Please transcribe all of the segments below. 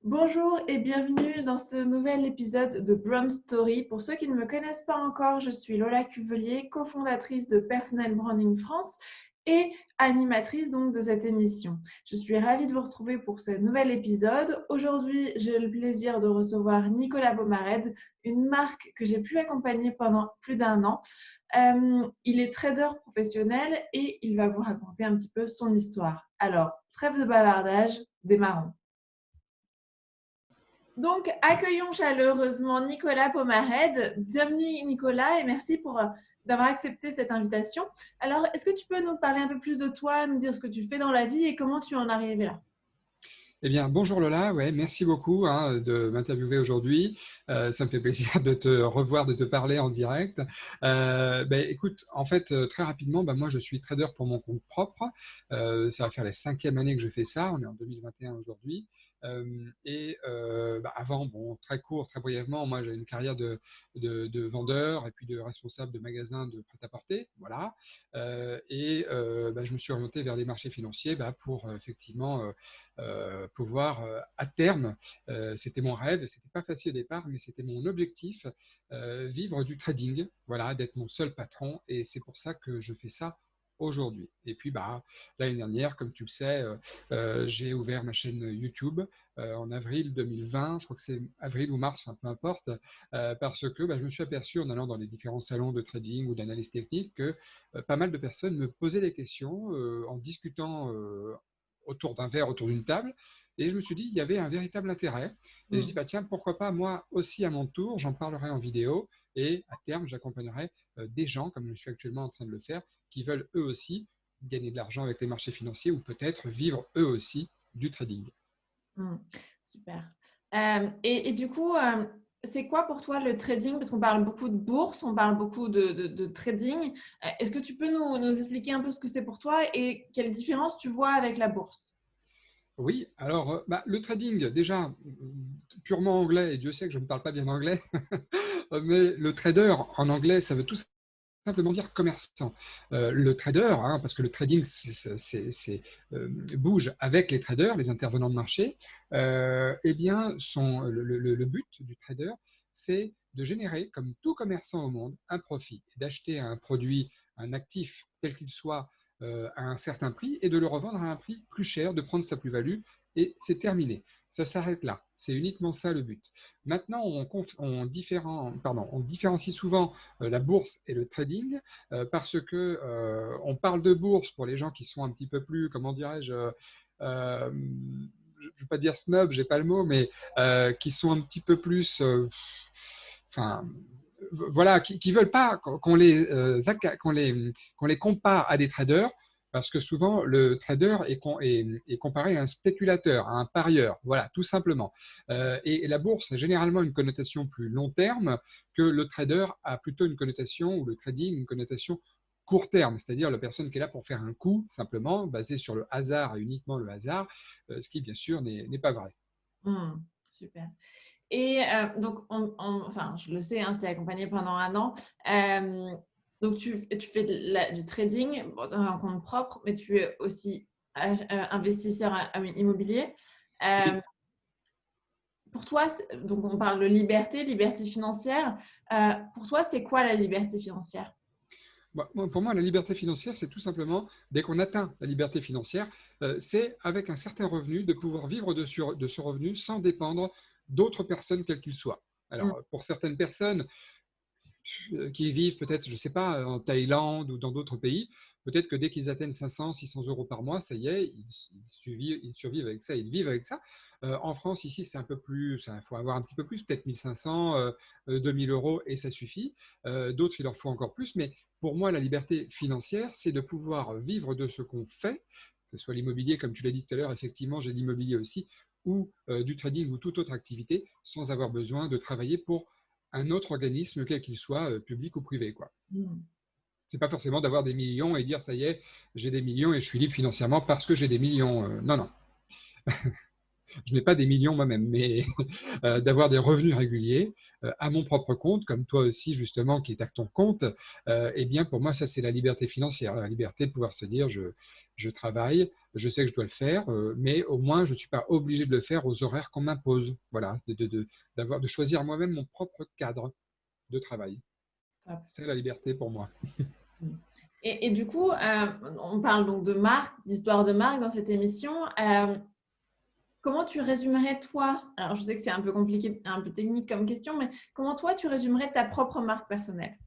Bonjour et bienvenue dans ce nouvel épisode de Brand Story. Pour ceux qui ne me connaissent pas encore, je suis Lola Cuvelier, cofondatrice de Personal Branding France et animatrice donc de cette émission. Je suis ravie de vous retrouver pour ce nouvel épisode. Aujourd'hui, j'ai le plaisir de recevoir Nicolas Pomarède, une marque que j'ai pu accompagner pendant plus d'un an. Il est trader professionnel et il va vous raconter un petit peu son histoire. Alors, trêve de bavardage, démarrons. Donc, accueillons chaleureusement Nicolas Pomarède. Bienvenue Nicolas et merci d'avoir accepté cette invitation. Alors, est-ce que tu peux nous parler un peu plus de toi, nous dire ce que tu fais dans la vie et comment tu en es arrivé là? Eh bien, bonjour Lola, ouais, merci beaucoup de m'interviewer aujourd'hui. Ça me fait plaisir de te revoir, de te parler en direct. Écoute, en fait, très rapidement, moi je suis trader pour mon compte propre. Ça va faire la 5e année que je fais ça, on est en 2021 aujourd'hui. Avant, bon, très court, très brièvement, moi j'ai une carrière de vendeur et puis de responsable de magasin de prêt-à-porter. Voilà. Je me suis orienté vers les marchés financiers pour effectivement pouvoir à terme, c'était mon rêve, c'était pas facile au départ, mais c'était mon objectif, vivre du trading, voilà, d'être mon seul patron, et c'est pour ça que je fais ça aujourd'hui. Et puis l'année dernière, comme tu le sais, j'ai ouvert ma chaîne YouTube en avril 2020, je crois que c'est avril ou mars, enfin, peu importe, parce que je me suis aperçu en allant dans les différents salons de trading ou d'analyse technique que pas mal de personnes me posaient des questions en discutant autour d'un verre, autour d'une table, et je me suis dit, il y avait un véritable intérêt. Et je dis, Hmm. tiens, pourquoi pas moi aussi à mon tour, j'en parlerai en vidéo, et à terme, j'accompagnerai des gens, comme je suis actuellement en train de le faire, qui veulent eux aussi gagner de l'argent avec les marchés financiers ou peut-être vivre eux aussi du trading. Hmm. Super. Et du coup, c'est quoi pour toi le trading? Parce qu'on parle beaucoup de bourse, on parle beaucoup de trading. Est-ce que tu peux nous expliquer un peu ce que c'est pour toi et quelle différence tu vois avec la bourse? Oui, alors le trading, déjà, purement anglais, et Dieu sait que je ne parle pas bien anglais, mais le trader en anglais, ça veut tout simplement dire commerçant. Le trader, parce que le trading bouge avec les traders, les intervenants de marché, eh bien, le but du trader, c'est de générer, comme tout commerçant au monde, un profit, d'acheter un produit, un actif, quel qu'il soit, à un certain prix, et de le revendre à un prix plus cher, de prendre sa plus-value, et c'est terminé. Ça s'arrête là. C'est uniquement ça le but. Maintenant, on différencie souvent la bourse et le trading, parce que on parle de bourse pour les gens qui sont un petit peu plus, comment dirais-je, je ne veux pas dire snob, j'ai pas le mot, mais qui sont un petit peu plus, enfin, voilà, qui veulent pas qu'on les compare à des traders, parce que souvent le trader est comparé à un spéculateur, à un parieur, voilà, tout simplement. Et la bourse a généralement une connotation plus long terme que le trader a plutôt une connotation, ou le trading, une connotation court terme, c'est-à-dire la personne qui est là pour faire un coup, simplement, basé sur le hasard et uniquement le hasard, ce qui, bien sûr, n'est pas vrai. Hmm. Super. Et donc, enfin, je le sais, hein, je t'ai accompagnée pendant un an. Euh, donc, tu fais du trading bon, dans un compte propre, mais tu es aussi investisseur immobilier. Euh, Oui. pour toi, donc on parle de liberté, liberté financière. Pour toi, c'est quoi la liberté financière? Pour moi, la liberté financière, c'est tout simplement, dès qu'on atteint la liberté financière, c'est avec un certain revenu de pouvoir vivre de ce revenu sans dépendre d'autres personnes, quelles qu'ils soient. Mm. Alors, pour certaines personnes, qui vivent peut-être, je ne sais pas, en Thaïlande ou dans d'autres pays, peut-être que dès qu'ils atteignent 500, 600 euros par mois, ça y est, ils survivent avec ça, ils vivent avec ça. En France, ici, c'est un peu plus, il faut avoir un petit peu plus, peut-être 1500, 2000 euros, et ça suffit. D'autres, il leur faut encore plus. Mais pour moi, la liberté financière, c'est de pouvoir vivre de ce qu'on fait, que ce soit l'immobilier, comme tu l'as dit tout à l'heure, effectivement, j'ai l'immobilier aussi, ou du trading ou toute autre activité, sans avoir besoin de travailler pour un autre organisme, quel qu'il soit, public ou privé, quoi. Mm. C'est pas forcément d'avoir des millions et dire ça y est, j'ai des millions et je suis libre financièrement parce que j'ai des millions. Non, non. je n'ai pas des millions moi-même, mais d'avoir des revenus réguliers à mon propre compte, comme toi aussi justement qui est à ton compte, eh bien pour moi ça c'est la liberté financière, la liberté de pouvoir se dire je travaille, je sais que je dois le faire, mais au moins je ne suis pas obligé de le faire aux horaires qu'on m'impose. Voilà, de choisir moi-même mon propre cadre de travail. Top. C'est la liberté pour moi. Et du coup, on parle donc de marque, d'histoire de marque dans cette émission. Comment tu résumerais toi, alors je sais que c'est un peu compliqué, un peu technique comme question, mais comment toi tu résumerais ta propre marque personnelle?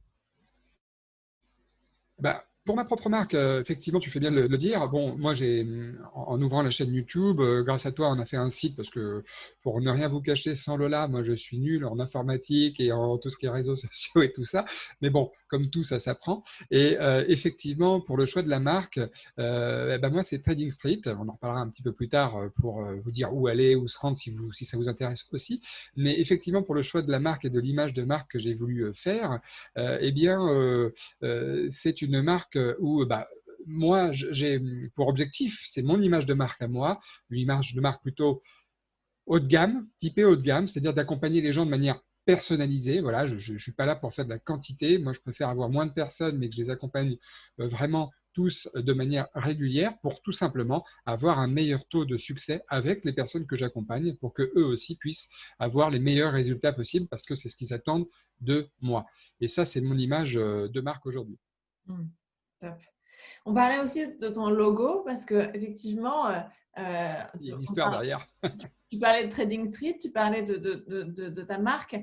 Bah, pour ma propre marque, effectivement, tu fais bien de le dire. Bon, moi, en ouvrant la chaîne YouTube, grâce à toi, on a fait un site parce que, pour ne rien vous cacher, sans Lola, moi, je suis nul en informatique et en tout ce qui est réseaux sociaux et tout ça. Mais bon, comme tout, ça s'apprend. Et effectivement, pour le choix de la marque, eh ben moi, c'est Trading Street. On en reparlera un petit peu plus tard pour vous dire où aller, où se rendre si ça vous intéresse aussi. Mais effectivement, pour le choix de la marque et de l'image de marque que j'ai voulu faire, eh bien, c'est une marque où bah, moi, j'ai pour objectif, c'est mon image de marque à moi, une image de marque plutôt haut de gamme, typée haut de gamme, c'est-à-dire d'accompagner les gens de manière personnalisée. Voilà, je ne suis pas là pour faire de la quantité. Moi, je préfère avoir moins de personnes, mais que je les accompagne vraiment tous de manière régulière pour tout simplement avoir un meilleur taux de succès avec les personnes que j'accompagne pour que eux aussi puissent avoir les meilleurs résultats possibles parce que c'est ce qu'ils attendent de moi. Et ça, c'est mon image de marque aujourd'hui. Top. On parlait aussi de ton logo parce que effectivement, Il y a une on histoire parle, derrière. tu parlais de Trading Street, tu parlais de ta marque.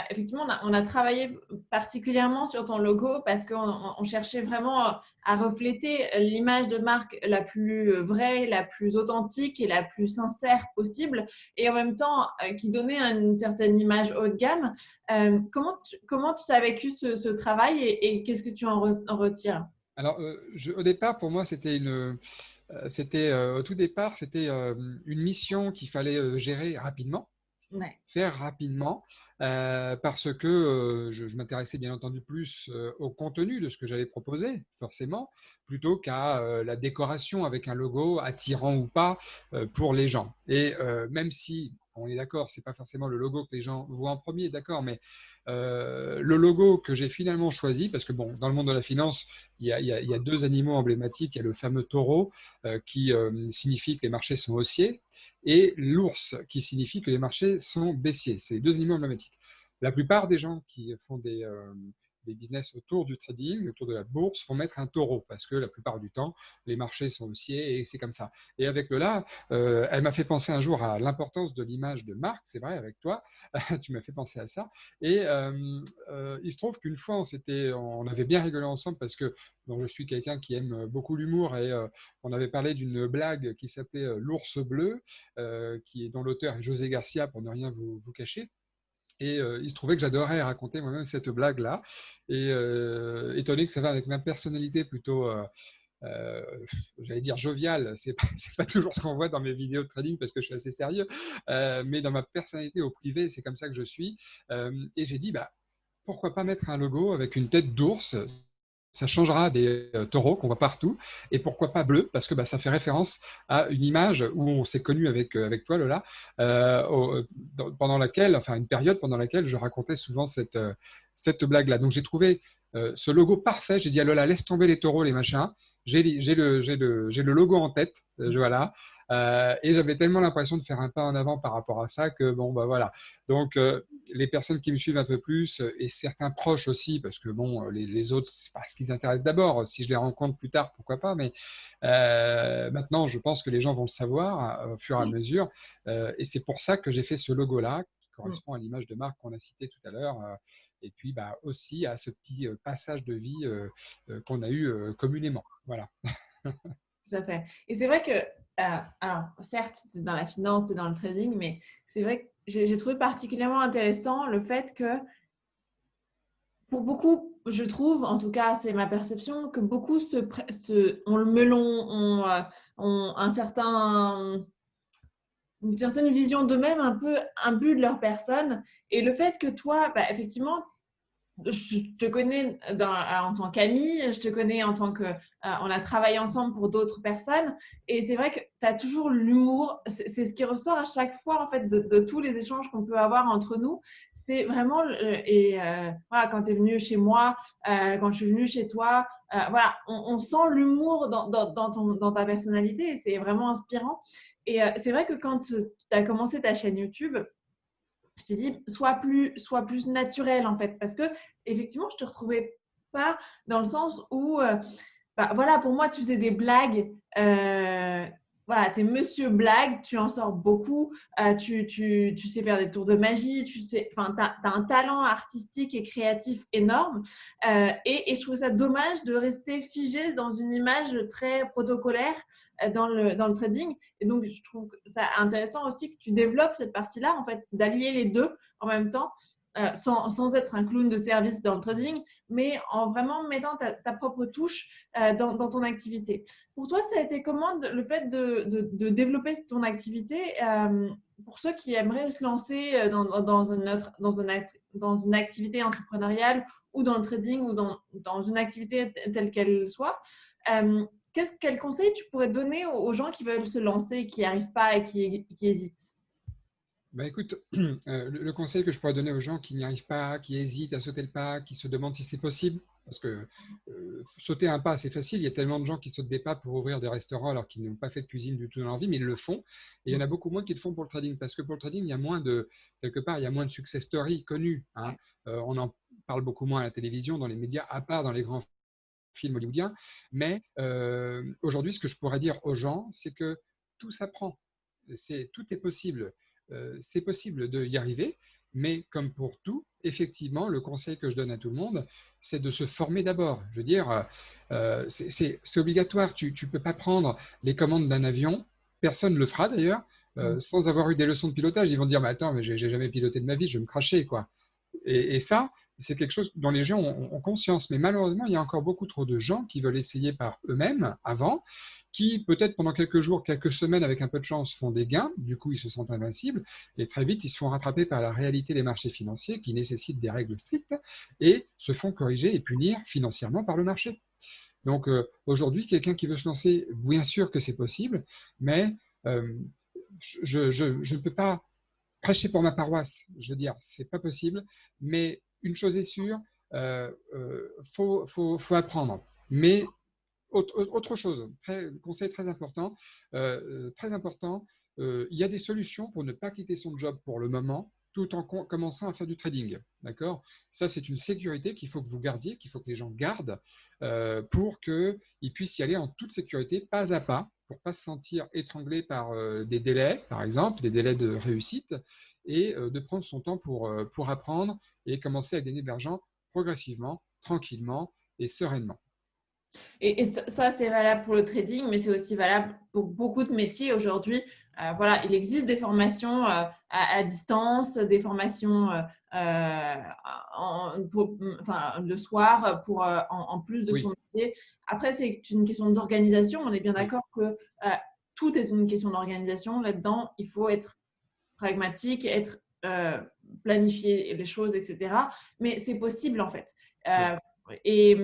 Effectivement, on a travaillé particulièrement sur ton logo parce qu'on cherchait vraiment à refléter l'image de marque la plus vraie, la plus authentique et la plus sincère possible, et en même temps qui donnait une certaine image haut de gamme. Comment tu as vécu ce travail et qu'est-ce que tu en retires? Alors, au départ, pour moi, au tout départ, c'était une mission qu'il fallait gérer rapidement, Ouais. faire rapidement, parce que je m'intéressais bien entendu plus au contenu de ce que j'allais proposer, forcément, plutôt qu'à la décoration avec un logo attirant ou pas pour les gens. Et même si on est d'accord, c'est pas forcément le logo que les gens voient en premier, d'accord, mais le logo que j'ai finalement choisi, parce que bon, dans le monde de la finance, il y a deux animaux emblématiques. Il y a le fameux taureau qui signifie que les marchés sont haussiers, et l'ours qui signifie que les marchés sont baissiers. C'est les deux animaux emblématiques. La plupart des gens qui font des business autour du trading, autour de la bourse, font mettre un taureau parce que la plupart du temps, les marchés sont haussiers et c'est comme ça. Et avec Lola, elle m'a fait penser un jour à l'importance de l'image de marque, c'est vrai, avec toi, tu m'as fait penser à ça. Et il se trouve qu'une fois, on avait bien rigolé ensemble parce que bon, je suis quelqu'un qui aime beaucoup l'humour et on avait parlé d'une blague qui s'appelait l'ours bleu, dont l'auteur est José Garcia, pour ne rien vous cacher. Et il se trouvait que j'adorais raconter moi-même cette blague-là. Et étonné que ça va avec ma personnalité plutôt, euh, j'allais dire joviale, c'est pas toujours ce qu'on voit dans mes vidéos de trading parce que je suis assez sérieux, mais dans ma personnalité au privé, c'est comme ça que je suis. Et j'ai dit, bah, pourquoi pas mettre un logo avec une tête d'ours? Ça changera des taureaux qu'on voit partout. Et pourquoi pas bleu? Parce que bah, ça fait référence à une image où on s'est connu avec toi, Lola, pendant laquelle, enfin une période pendant laquelle je racontais souvent cette blague-là. Donc j'ai trouvé ce logo parfait. J'ai dit à Lola, laisse tomber les taureaux, les machins. J'ai le logo en tête, voilà. Et j'avais tellement l'impression de faire un pas en avant par rapport à ça que bon, bah voilà. Donc, les personnes qui me suivent un peu plus et certains proches aussi, parce que bon, les autres, c'est pas ce qui les intéresse d'abord. Si je les rencontre plus tard, pourquoi pas. Mais maintenant, je pense que les gens vont le savoir au fur et à mesure. Et c'est pour ça que j'ai fait ce logo-là, qui correspond à l'image de marque qu'on a citée tout à l'heure. Et puis, bah, aussi à ce petit passage de vie qu'on a eu communément. Voilà. Tout à fait. Et c'est vrai que, alors certes, tu es dans la finance, tu es dans le trading, mais c'est vrai que j'ai trouvé particulièrement intéressant le fait que pour beaucoup, je trouve, en tout cas c'est ma perception, que beaucoup ont le melon, ont une certaine vision d'eux-mêmes, un peu un but de leur personne. Et le fait que toi, bah, effectivement, je te connais en tant qu'amie, je te connais en tant que… on a travaillé ensemble pour d'autres personnes. Et c'est vrai que tu as toujours l'humour. C'est ce qui ressort à chaque fois, en fait, de tous les échanges qu'on peut avoir entre nous. C'est vraiment… voilà, quand tu es venu chez moi, quand je suis venue chez toi, voilà, on sent l'humour dans ta personnalité et c'est vraiment inspirant. Et c'est vrai que quand tu as commencé ta chaîne YouTube, je t'ai dit, sois plus naturel en fait, parce que effectivement, je te retrouvais pas dans le sens où, bah, voilà, pour moi, tu faisais des blagues. Voilà, tu es monsieur blague, tu en sors beaucoup, tu sais faire des tours de magie, enfin, tu as un talent artistique et créatif énorme. Et je trouvais ça dommage de rester figé dans une image très protocolaire dans le trading. Et donc, je trouve ça intéressant aussi que tu développes cette partie-là, en fait, d'allier les deux en même temps, sans être un clown de service dans le trading, mais en vraiment mettant ta propre touche dans ton activité. Pour toi, ça a été comment le fait de développer ton activité pour ceux qui aimeraient se lancer dans une activité entrepreneuriale ou dans le trading ou dans une activité telle qu'elle soit, quel conseil tu pourrais donner aux gens qui veulent se lancer, qui n'y arrivent pas et qui hésitent? Bah, écoute, le conseil que je pourrais donner aux gens qui n'y arrivent pas, qui hésitent à sauter le pas, qui se demandent si c'est possible, parce que sauter un pas, c'est facile. Il y a tellement de gens qui sautent des pas pour ouvrir des restaurants alors qu'ils n'ont pas fait de cuisine du tout dans leur vie, mais ils le font. Et il y en a beaucoup moins qui le font pour le trading, parce que pour le trading, il y a moins de, quelque part, il y a moins de success stories connues, hein. On en parle beaucoup moins à la télévision, dans les médias, à part dans les grands films hollywoodiens. Mais aujourd'hui, ce que je pourrais dire aux gens, c'est que tout s'apprend. Tout est possible. C'est possible d'y arriver, mais comme pour tout, effectivement, le conseil que je donne à tout le monde, c'est de se former d'abord. Je veux dire, c'est obligatoire. Tu ne peux pas prendre les commandes d'un avion, personne ne le fera d'ailleurs, sans avoir eu des leçons de pilotage. Ils vont dire, mais attends, mais j'ai jamais piloté de ma vie, je vais me cracher, quoi. Et ça, c'est quelque chose dont les gens ont conscience. Mais malheureusement, il y a encore beaucoup trop de gens qui veulent essayer par eux-mêmes avant, qui peut-être pendant quelques jours, quelques semaines, avec un peu de chance, font des gains. Du coup, ils se sentent invincibles. Et très vite, ils se font rattraper par la réalité des marchés financiers qui nécessitent des règles strictes et se font corriger et punir financièrement par le marché. Donc aujourd'hui, quelqu'un qui veut se lancer, bien sûr que c'est possible, mais je ne peux pas prêcher pour ma paroisse, je veux dire, c'est pas possible, mais une chose est sûre, faut apprendre. Mais autre chose, conseil très important, il y a des solutions pour ne pas quitter son job pour le moment, tout en commençant à faire du trading. D'accord? Ça, c'est une sécurité qu'il faut que vous gardiez, qu'il faut que les gens gardent pour qu'ils puissent y aller en toute sécurité, pas à pas, pour ne pas se sentir étranglé par des délais, par exemple, des délais de réussite, et de prendre son temps pour apprendre et commencer à gagner de l'argent progressivement, tranquillement et sereinement. Et ça, c'est valable pour le trading, mais c'est aussi valable pour beaucoup de métiers aujourd'hui. Voilà, il existe des formations à distance, des formations enfin, le soir en plus de son Oui, métier. Après, c'est une question d'organisation. On est bien oui, d'accord que tout est une question d'organisation. Là-dedans, il faut être pragmatique, euh, planifier les choses, etc. Mais c'est possible en fait. oui. Euh, et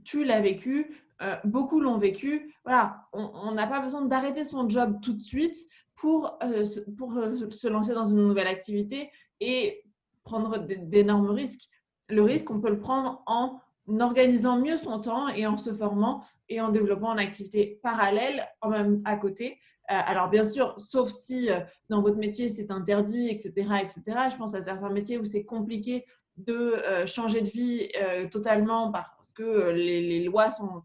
tu l'as vécu, beaucoup l'ont vécu. Voilà, on n'a pas besoin d'arrêter son job tout de suite pour se lancer dans une nouvelle activité et prendre d'énormes risques. Le risque, on peut le prendre en organisant mieux son temps et en se formant et en développant une activité parallèle en même à côté. Alors bien sûr, sauf si dans votre métier c'est interdit, etc., etc. Je pense à certains métiers où c'est compliqué de changer de vie totalement parce que les lois sont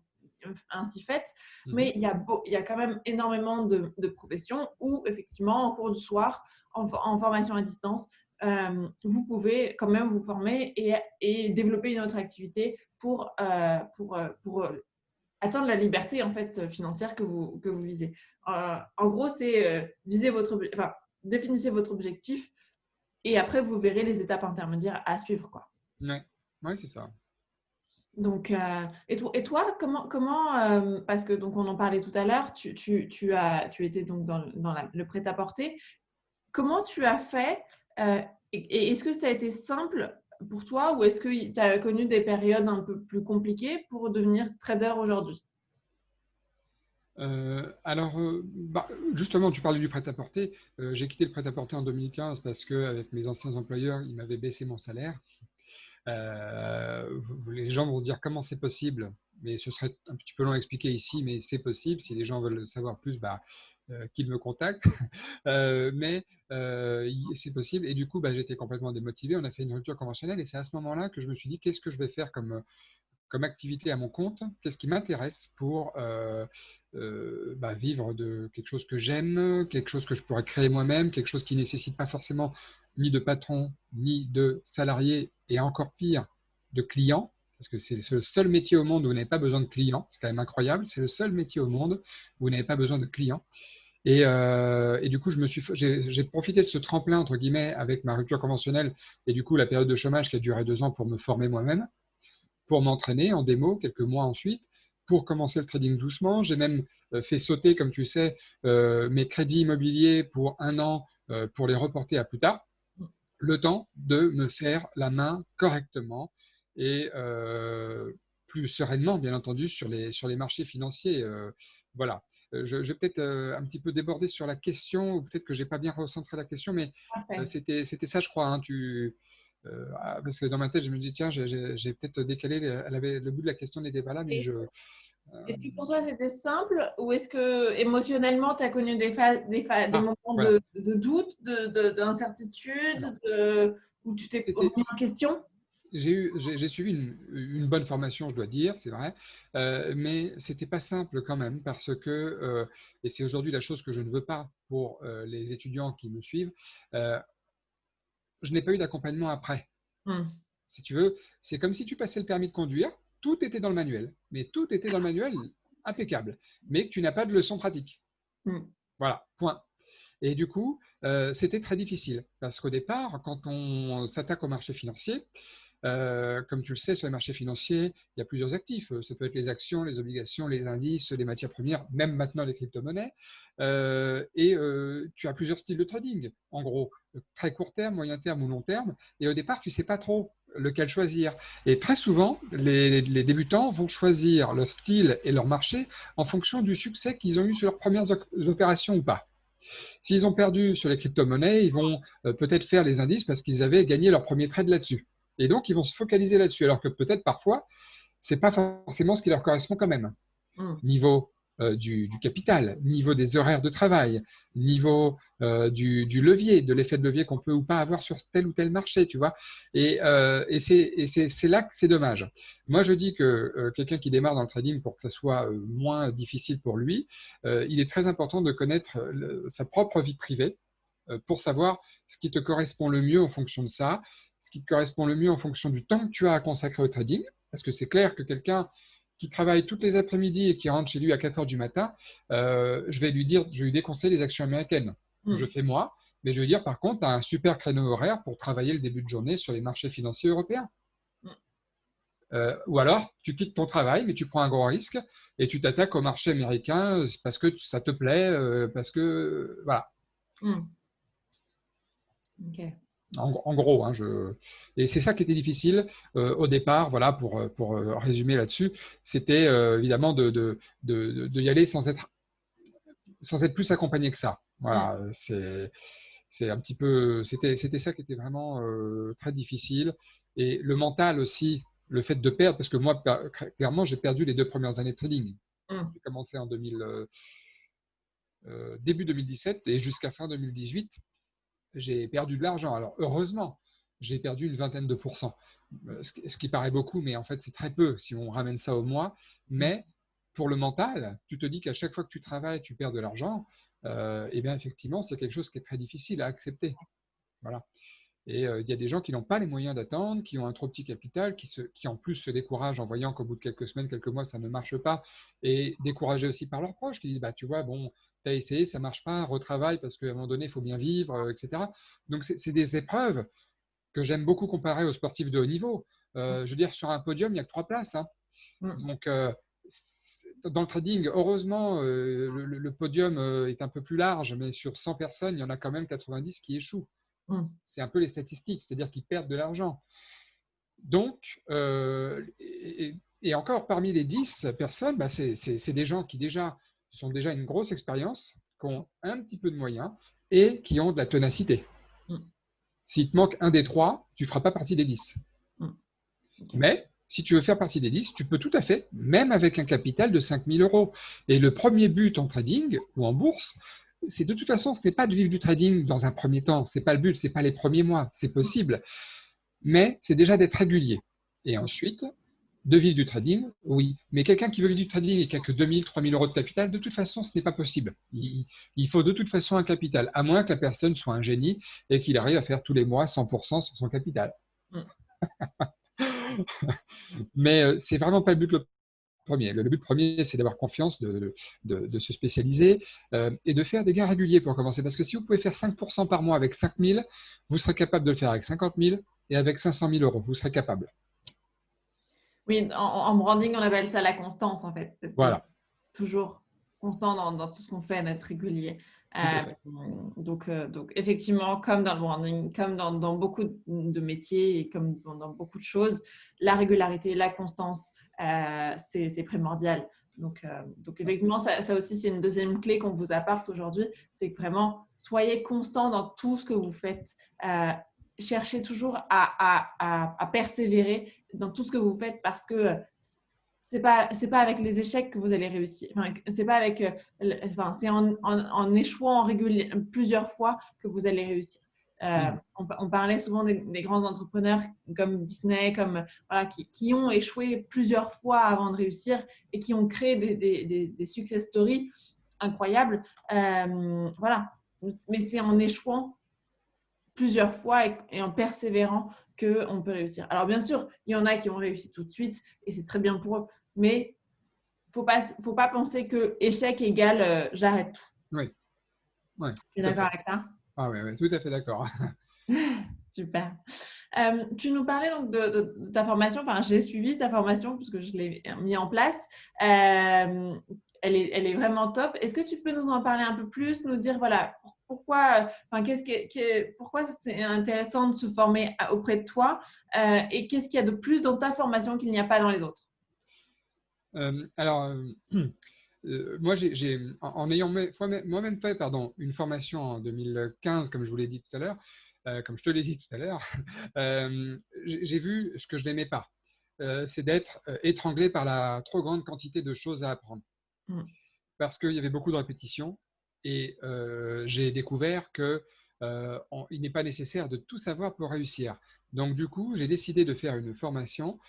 ainsi faites. Mhm. Mais il y a quand même énormément de professions où, effectivement, en cours du soir, en formation à distance, vous pouvez quand même vous former et développer une autre activité pour atteindre la liberté en fait, financière que vous visez. En gros, c'est enfin, définissez votre objectif et après, vous verrez les étapes intermédiaires à suivre, quoi. Ouais, ouais, c'est ça. Donc, et toi, parce que donc on en parlait tout à l'heure, tu étais donc dans le prêt-à-porter. Comment tu as fait et est-ce que ça a été simple pour toi ou est-ce que tu as connu des périodes un peu plus compliquées pour devenir trader aujourd'hui? Justement, tu parlais du prêt-à-porter. J'ai quitté le prêt-à-porter en 2015 parce qu'avec mes anciens employeurs, ils m'avaient baissé mon salaire. Les gens vont se dire comment c'est possible, mais ce serait un petit peu long à expliquer ici, mais c'est possible. Si les gens veulent savoir plus, qu'ils me contactent. C'est possible. Et du coup, j'étais complètement démotivé. On a fait une rupture conventionnelle et c'est à ce moment-là que je me suis dit qu'est-ce que je vais faire comme activité à mon compte, qu'est-ce qui m'intéresse pour vivre de quelque chose que j'aime, quelque chose que je pourrais créer moi-même, quelque chose qui ne nécessite pas forcément ni de patron, ni de salarié, et encore pire, de clients, parce que c'est le seul métier au monde où vous n'avez pas besoin de clients, c'est quand même incroyable, c'est le seul métier au monde où vous n'avez pas besoin de clients. Et du coup, j'ai profité de ce tremplin, entre guillemets, avec ma rupture conventionnelle, et du coup, la période de chômage qui a duré 2 ans pour me former moi-même, pour m'entraîner en démo quelques mois ensuite, pour commencer le trading doucement. J'ai même fait sauter, comme tu sais, mes crédits immobiliers pour 1 an pour les reporter à plus tard, le temps de me faire la main correctement et plus sereinement, bien entendu, sur les marchés financiers. Voilà. Je vais peut-être un petit peu déborder sur la question, ou peut-être que je n'ai pas bien recentré la question, mais Parfait. c'était ça, je crois. Hein, parce que dans ma tête, je me dis, tiens, j'ai peut-être décalé. Elle avait, le bout de la question n'était pas là, mais Et euh, est-ce que pour toi c'était simple ou est-ce que émotionnellement tu as connu des moments voilà. de doute, d'incertitude, Alors, où tu t'es c'était, remis en question? j'ai suivi une bonne formation, je dois dire, c'est vrai, mais c'était pas simple quand même parce que, et c'est aujourd'hui la chose que je ne veux pas pour les étudiants qui me suivent, euh, je n'ai pas eu d'accompagnement après. Hmm. Si tu veux, c'est comme si tu passais le permis de conduire, tout était dans le manuel, mais tout était dans le manuel impeccable, mais que tu n'as pas de leçon pratique. Hmm. Voilà, point. Et du coup, c'était très difficile parce qu'au départ, quand on s'attaque au marché financier, comme tu le sais, sur les marchés financiers, il y a plusieurs actifs. Ça peut être les actions, les obligations, les indices, les matières premières, même maintenant les crypto-monnaies. Tu as plusieurs styles de trading, en gros, très court terme, moyen terme ou long terme. Et au départ, tu ne sais pas trop lequel choisir. Et très souvent, les débutants vont choisir leur style et leur marché en fonction du succès qu'ils ont eu sur leurs premières opérations ou pas. S'ils ont perdu sur les crypto-monnaies, ils vont peut-être faire les indices parce qu'ils avaient gagné leur premier trade là-dessus. Et donc, ils vont se focaliser là-dessus, alors que peut-être parfois, ce n'est pas forcément ce qui leur correspond quand même. Hmm. Niveau du capital, niveau des horaires de travail, niveau du levier, de l'effet de levier qu'on peut ou pas avoir sur tel ou tel marché, tu vois. Et c'est là que c'est dommage. Moi, je dis que quelqu'un qui démarre dans le trading, pour que ça soit moins difficile pour lui, il est très important de connaître sa propre vie privée pour savoir ce qui te correspond le mieux en fonction de ça, ce qui te correspond le mieux en fonction du temps que tu as à consacrer au trading, parce que c'est clair que quelqu'un qui travaille toutes les après-midi et qui rentre chez lui à 4 heures du matin, je vais lui déconseiller les actions américaines, que je Hmm. fais moi, mais je veux dire, par contre, tu as un super créneau horaire pour travailler le début de journée sur les marchés financiers européens. Ou alors, tu quittes ton travail, mais tu prends un gros risque et tu t'attaques au marché américain parce que ça te plaît, parce que, voilà. Hmm. Ok. En gros, hein, et c'est ça qui était difficile au départ, voilà, pour résumer là-dessus, c'était évidemment de y aller sans être plus accompagné que ça. Hmm. Voilà, c'est un petit peu, c'était ça qui était vraiment très difficile. Et le mental aussi, le fait de perdre, parce que moi, clairement, j'ai perdu les 2 premières années de trading. Hmm. J'ai commencé en début 2017 et jusqu'à fin 2018. J'ai perdu de l'argent. Alors, heureusement, j'ai perdu une vingtaine de pourcents, ce qui paraît beaucoup, mais en fait, c'est très peu si on ramène ça au mois. Mais pour le mental, tu te dis qu'à chaque fois que tu travailles, tu perds de l'argent. Et bien, effectivement, c'est quelque chose qui est très difficile à accepter. Voilà. Et il y a des gens qui n'ont pas les moyens d'attendre, qui ont un trop petit capital, qui en plus se découragent en voyant qu'au bout de quelques semaines, quelques mois, ça ne marche pas, et découragés aussi par leurs proches qui disent, bah, tu vois, bon, tu as essayé, ça ne marche pas, retravaille parce qu'à un moment donné, il faut bien vivre, etc. Donc, c'est des épreuves que j'aime beaucoup comparer aux sportifs de haut niveau. Je veux dire, sur un podium, il n'y a que 3 places. Hein. Hmm. Donc, dans le trading, heureusement, le podium est un peu plus large, mais sur 100 personnes, il y en a quand même 90 qui échouent. Hmm. C'est un peu les statistiques, c'est-à-dire qu'ils perdent de l'argent. Donc, et encore, parmi les 10 personnes, bah, c'est des gens qui déjà sont déjà une grosse expérience, qui ont un petit peu de moyens et qui ont de la ténacité. Mm. S'il te manque un des trois, tu ne feras pas partie des 10. Mm. Okay. Mais si tu veux faire partie des 10, tu peux tout à fait, même avec un capital de 5 000 euros. Et le premier but en trading ou en bourse, c'est de toute façon, ce n'est pas de vivre du trading dans un premier temps. Ce n'est pas le but, ce n'est pas les premiers mois. C'est possible. Mais c'est déjà d'être régulier. Et ensuite, de vivre du trading, oui. Mais quelqu'un qui veut vivre du trading et qui a que 2 000, 3 000 euros de capital, de toute façon, ce n'est pas possible. Il faut de toute façon un capital, à moins que la personne soit un génie et qu'il arrive à faire tous les mois 100% sur son capital. Mm. Mais c'est vraiment pas le but premier. Le but premier, c'est d'avoir confiance, de se spécialiser et de faire des gains réguliers pour commencer. Parce que si vous pouvez faire 5% par mois avec 5 000, vous serez capable de le faire avec 50 000 et avec 500 000 euros. Vous serez capable. Oui, en branding, on appelle ça la constance, en fait. Voilà. Toujours constant dans tout ce qu'on fait, d'être régulier. Donc, effectivement, comme dans le branding, comme dans beaucoup de métiers et comme dans beaucoup de choses, la régularité, la constance, c'est primordial. Donc, effectivement, ça aussi, c'est une deuxième clé qu'on vous apporte aujourd'hui. C'est que vraiment, soyez constant dans tout ce que vous faites. Cherchez toujours à persévérer dans tout ce que vous faites parce que c'est pas avec les échecs que vous allez réussir. Enfin, c'est pas avec, c'est en échouant plusieurs fois que vous allez réussir. On parlait souvent des grands entrepreneurs comme Disney, comme, voilà, qui ont échoué plusieurs fois avant de réussir et qui ont créé des success stories incroyables. Voilà. Mais c'est en échouant plusieurs fois et en persévérant qu'on peut réussir. Alors bien sûr, il y en a qui ont réussi tout de suite et c'est très bien pour eux, mais faut pas penser que échec égale j'arrête tout. Oui. Ouais, Tu es d'accord avec ça? Ah oui, tout à fait d'accord. Super. Tu nous parlais donc de ta formation. Enfin, j'ai suivi ta formation puisque je l'ai mis en place. Elle est vraiment top. Est-ce que tu peux nous en parler un peu plus, nous dire voilà pourquoi, enfin, pourquoi c'est intéressant de se former auprès de toi et qu'est-ce qu'il y a de plus dans ta formation qu'il n'y a pas dans les autres? Alors, moi, en ayant moi-même fait une formation en 2015, comme je vous l'ai dit tout à l'heure, comme je te l'ai dit tout à l'heure, j'ai vu ce que je n'aimais pas. C'est d'être étranglé par la trop grande quantité de choses à apprendre. Parce qu'il y avait beaucoup de répétitions et j'ai découvert qu'il n'est pas nécessaire de tout savoir pour réussir. Donc, du coup, j'ai décidé de faire une formation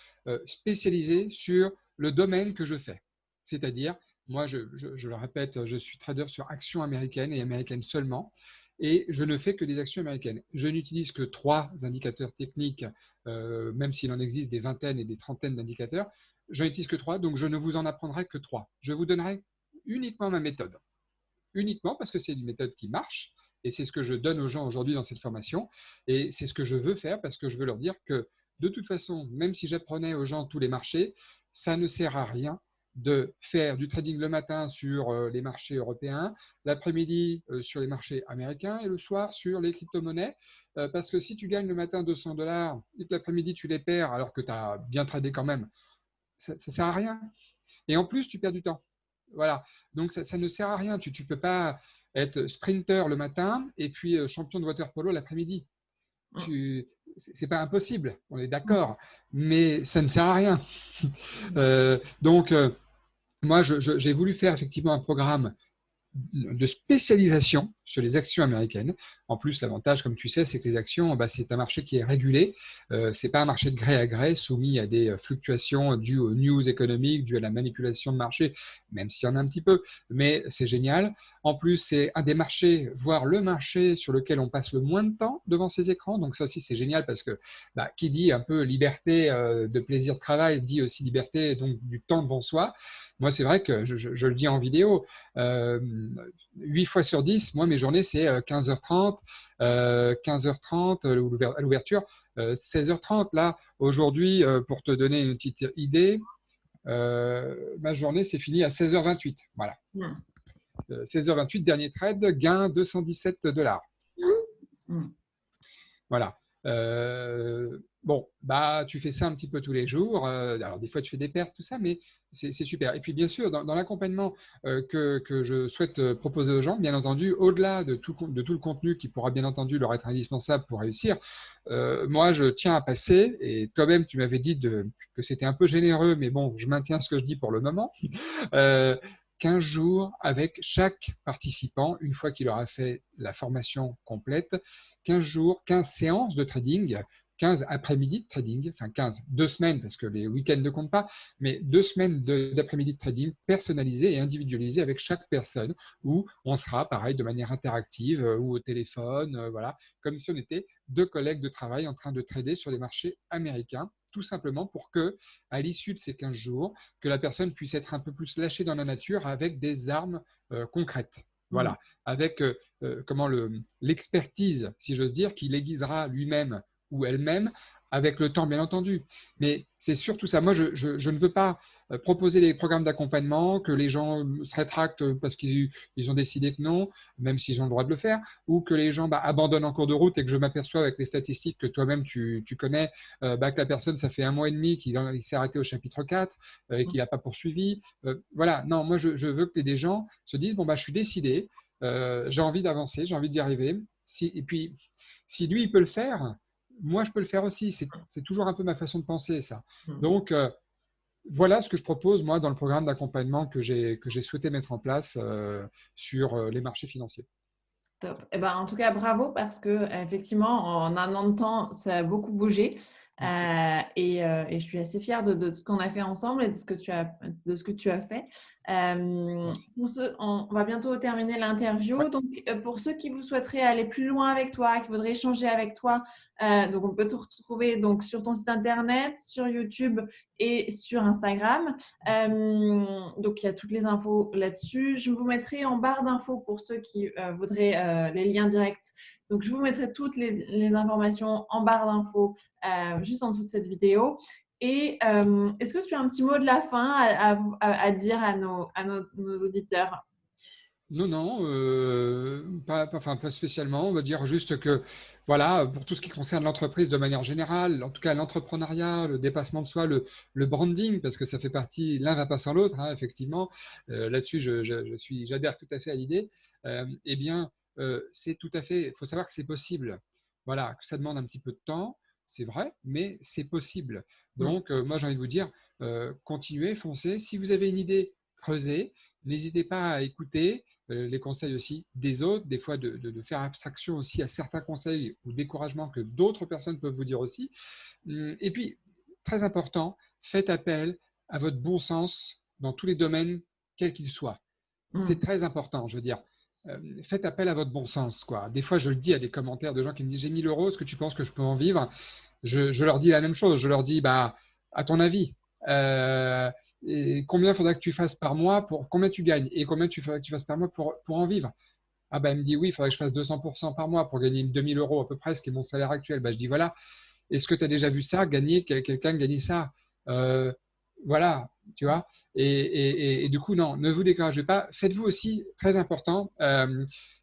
spécialisée sur le domaine que je fais. C'est-à-dire, moi, je le répète, je suis trader sur actions américaines et américaines seulement. Et je ne fais que des actions américaines. Je n'utilise que 3 indicateurs techniques, même s'il en existe des vingtaines et des trentaines d'indicateurs. Je n'utilise que 3, donc je ne vous en apprendrai que 3. Je vous donnerai uniquement ma méthode. Uniquement parce que c'est une méthode qui marche et c'est ce que je donne aux gens aujourd'hui dans cette formation et c'est ce que je veux faire parce que je veux leur dire que de toute façon, même si j'apprenais aux gens tous les marchés, ça ne sert à rien de faire du trading le matin sur les marchés européens, l'après-midi sur les marchés américains et le soir sur les crypto-monnaies. Parce que si tu gagnes le matin 200$ et que l'après-midi tu les perds alors que tu as bien tradé quand même, ça ne sert à rien. Et en plus, tu perds du temps. Voilà. Donc, ça ne sert à rien. Tu ne peux pas être sprinter le matin et puis champion de water polo l'après-midi. C'est pas impossible, on est d'accord, mais ça ne sert à rien. Donc, moi, j'ai voulu faire effectivement un programme de spécialisation sur les actions américaines. En plus, l'avantage, comme tu sais, c'est que les actions, c'est un marché qui est régulé. Ce n'est pas un marché de gré à gré, soumis à des fluctuations dues aux news économiques, dues à la manipulation de marché, même s'il y en a un petit peu, mais c'est génial. En plus, c'est un des marchés, voire le marché sur lequel on passe le moins de temps devant ces écrans. Donc ça aussi, c'est génial parce que qui dit un peu liberté de plaisir de travail, dit aussi liberté donc du temps devant soi. Moi, c'est vrai que je le dis en vidéo, 8 fois sur 10, moi, mes journées, c'est 15h30, 15h30 à l'ouverture, 16h30. Là, aujourd'hui, pour te donner une petite idée, ma journée, c'est fini à 16h28. Voilà. 16h28, dernier trade, gain 217$. Voilà. Bon, bah, tu fais ça un petit peu tous les jours. Alors, des fois, tu fais des pertes, tout ça, mais c'est super. Et puis, bien sûr, dans l'accompagnement que je souhaite proposer aux gens, bien entendu, au-delà de tout le contenu qui pourra bien entendu leur être indispensable pour réussir, moi, je tiens à passer, et toi-même, tu m'avais dit que c'était un peu généreux, mais bon, je maintiens ce que je dis pour le moment, euh, 15 jours avec chaque participant, une fois qu'il aura fait la formation complète, 15 jours, 15 séances de trading, 15 après-midi de trading, enfin 15, 2 semaines, parce que les week-ends ne comptent pas, mais 2 semaines d'après-midi de trading personnalisées et individualisées avec chaque personne, où on sera, pareil, de manière interactive ou au téléphone, voilà, comme si on était deux collègues de travail en train de trader sur les marchés américains, tout simplement pour que, à l'issue de ces 15 jours, que la personne puisse être un peu plus lâchée dans la nature avec des armes concrètes. Mm. Voilà, avec comment l'expertise, si j'ose dire, qui l'aiguisera lui-même ou elle-même avec le temps, bien entendu. Mais c'est surtout ça. Moi, je ne veux pas proposer des programmes d'accompagnement, que les gens se rétractent parce qu'ils ont décidé que non, même s'ils ont le droit de le faire, ou que les gens abandonnent en cours de route et que je m'aperçois avec les statistiques que toi-même tu connais, que la personne, ça fait 1 mois et demi qu'il s'est arrêté au chapitre 4 et qu'il n'a pas poursuivi. Voilà, non, moi, je veux que des gens se disent, bon, je suis décidé, j'ai envie d'avancer, j'ai envie d'y arriver. Et puis, si lui, il peut le faire, moi, je peux le faire aussi. C'est toujours un peu ma façon de penser, ça. Mm. Donc, voilà ce que je propose, moi, dans le programme d'accompagnement que j'ai souhaité mettre en place sur les marchés financiers. Top. Eh ben, en tout cas, bravo parce que effectivement, en un an de temps, ça a beaucoup bougé. Et je suis assez fière de ce qu'on a fait ensemble et de ce que tu as fait. Merci. On va bientôt terminer Ouais. l'interview. Donc, pour ceux qui vous souhaiteraient aller plus loin avec toi, qui voudraient échanger avec toi, donc on peut te retrouver donc, sur ton site internet, sur YouTube et sur Instagram. Donc, il y a toutes les infos là-dessus. Je vous mettrai en barre d'infos pour ceux qui voudraient les liens directs. Donc, je vous mettrai toutes les informations en barre d'infos juste en dessous de cette vidéo. Et est-ce que tu as un petit mot de la fin à dire nos auditeurs? Non, non, enfin, pas spécialement. On va dire juste que, voilà, pour tout ce qui concerne l'entreprise de manière générale, en tout cas l'entrepreneuriat, le dépassement de soi, le branding, parce que ça fait partie, l'un va pas sans l'autre, hein, effectivement. Là-dessus, j'adhère tout à fait à l'idée. Eh bien, c'est tout à fait, il faut savoir que c'est possible. Voilà, que ça demande un petit peu de temps, c'est vrai, mais c'est possible. Mm. Donc, moi, j'ai envie de vous dire, continuez, foncez. Si vous avez une idée, creusez. N'hésitez pas à écouter les conseils aussi des autres, des fois de faire abstraction aussi à certains conseils ou découragements que d'autres personnes peuvent vous dire aussi. Et puis, très important, faites appel à votre bon sens dans tous les domaines, quels qu'ils soient. C'est Mm. très important, je veux dire. Faites appel à votre bon sens, quoi. Des fois, je le dis à des commentaires de gens qui me disent j'ai 1 000 euros, est-ce que tu penses que je peux en vivre? Je leur dis la même chose. Je leur dis, à ton avis, et combien faudra que tu fasses par mois pour combien tu gagnes et combien tu faudra que tu fasses par mois pour en vivre? Ah il me dit oui, il faudrait que je fasse 200% par mois pour gagner 2 000 euros à peu près, ce qui est mon salaire actuel. Je dis voilà, est-ce que tu as déjà vu ça, gagner, quelqu'un gagner ça? Euh, voilà, tu vois. Et du coup, non, ne vous découragez pas. Faites-vous aussi, très important,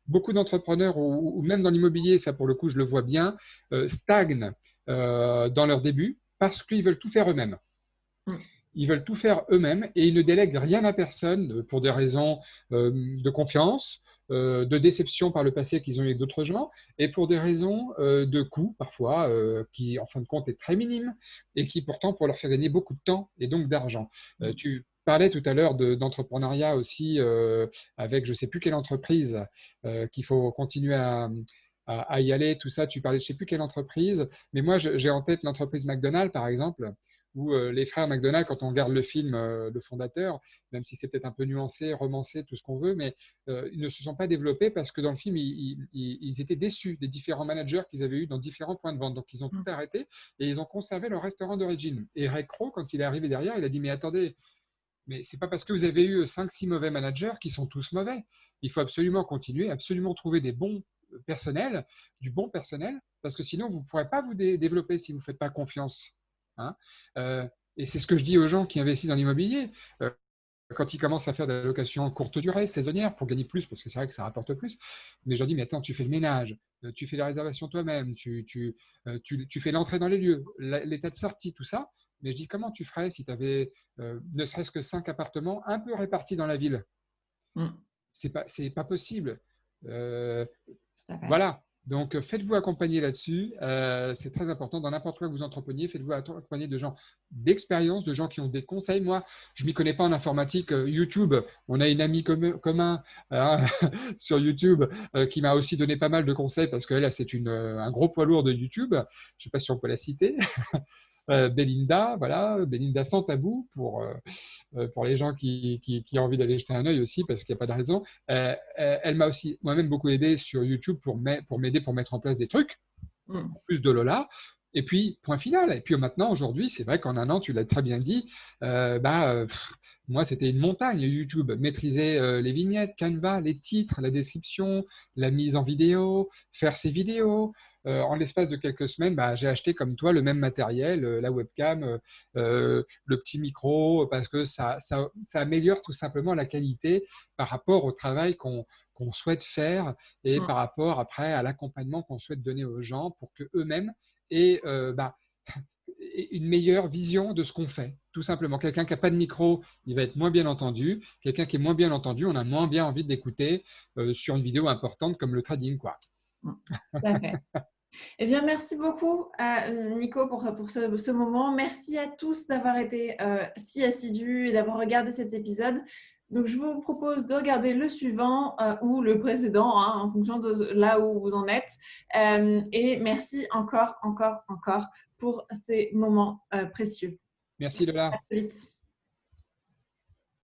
beaucoup d'entrepreneurs ou même dans l'immobilier, ça pour le coup, je le vois bien, stagnent dans leur début parce qu'ils veulent tout faire eux-mêmes. Mm. Ils veulent tout faire eux-mêmes et ils ne délèguent rien à personne pour des raisons de confiance, de déception par le passé qu'ils ont eu avec d'autres gens et pour des raisons de coût parfois qui en fin de compte est très minime et qui pourtant pour leur faire gagner beaucoup de temps et donc d'argent. Tu parlais tout à l'heure d'entrepreneuriat aussi avec je ne sais plus quelle entreprise qu'il faut continuer à y aller, tout ça. Tu parlais de je ne sais plus quelle entreprise, mais moi j'ai en tête l'entreprise McDonald's par exemple où les frères McDonald, quand on regarde le film, le fondateur, même si c'est peut-être un peu nuancé, romancé, tout ce qu'on veut, mais ils ne se sont pas développés parce que dans le film, ils étaient déçus des différents managers qu'ils avaient eu dans différents points de vente. Donc, ils ont tout Mm. arrêté et ils ont conservé leur restaurant d'origine. Et Ray Kroc, quand il est arrivé derrière, il a dit, mais attendez, mais c'est pas parce que vous avez eu 5-6 mauvais managers qu'ils sont tous mauvais. Il faut absolument continuer, absolument trouver des bons personnels, du bon personnel, parce que sinon, vous ne pourrez pas vous développer si vous ne faites pas confiance. Hein. Euh, et c'est ce que je dis aux gens qui investissent dans l'immobilier. quand ils commencent à faire de la location courte durée, saisonnière, pour gagner plus, parce que c'est vrai que ça rapporte plus, mais je leur dis, mais attends, tu fais le ménage, tu fais la réservation toi-même, tu fais l'entrée dans les lieux, l'état de sortie, tout ça. Mais je dis, comment tu ferais si tu avais ne serait-ce que 5 appartements un peu répartis dans la ville? Mm. C'est pas possible. Euh, Tout à fait. voilà. Donc, faites-vous accompagner là-dessus. C'est très important. Dans n'importe quoi que vous entrepreniez, faites-vous accompagner de gens d'expérience, de gens qui ont des conseils. Moi, je ne m'y connais pas en informatique. YouTube, on a une amie commun sur YouTube qui m'a aussi donné pas mal de conseils parce qu'elle, c'est un gros poids lourd de YouTube. Je ne sais pas si on peut la citer. Belinda, voilà, Belinda sans tabou pour les gens qui ont envie d'aller jeter un œil aussi, parce qu'il n'y a pas de raison. Elle m'a aussi moi-même beaucoup aidé sur YouTube pour m'aider pour mettre en place des trucs, Mm. en plus de Lola. Et puis, point final. Et puis maintenant, aujourd'hui, c'est vrai qu'en un an, tu l'as très bien dit, moi, c'était une montagne, YouTube. Maîtriser les vignettes, Canva, les titres, la description, la mise en vidéo, faire ses vidéos. En l'espace de quelques semaines, j'ai acheté comme toi le même matériel, la webcam, le petit micro, parce que ça améliore tout simplement la qualité par rapport au travail qu'on souhaite faire et Mm. par rapport après à l'accompagnement qu'on souhaite donner aux gens pour qu'eux-mêmes aient une meilleure vision de ce qu'on fait. Tout simplement, quelqu'un qui n'a pas de micro, il va être moins bien entendu. Quelqu'un qui est moins bien entendu, on a moins bien envie de l'écouter sur une vidéo importante comme le trading, quoi. Mm. Tout à fait. Eh bien, merci beaucoup à Nico pour ce moment. Merci à tous d'avoir été si assidus et d'avoir regardé cet épisode. Donc, je vous propose de regarder le suivant ou le précédent, hein, en fonction de là où vous en êtes. Et merci encore pour ces moments précieux. Merci Lola. À très vite.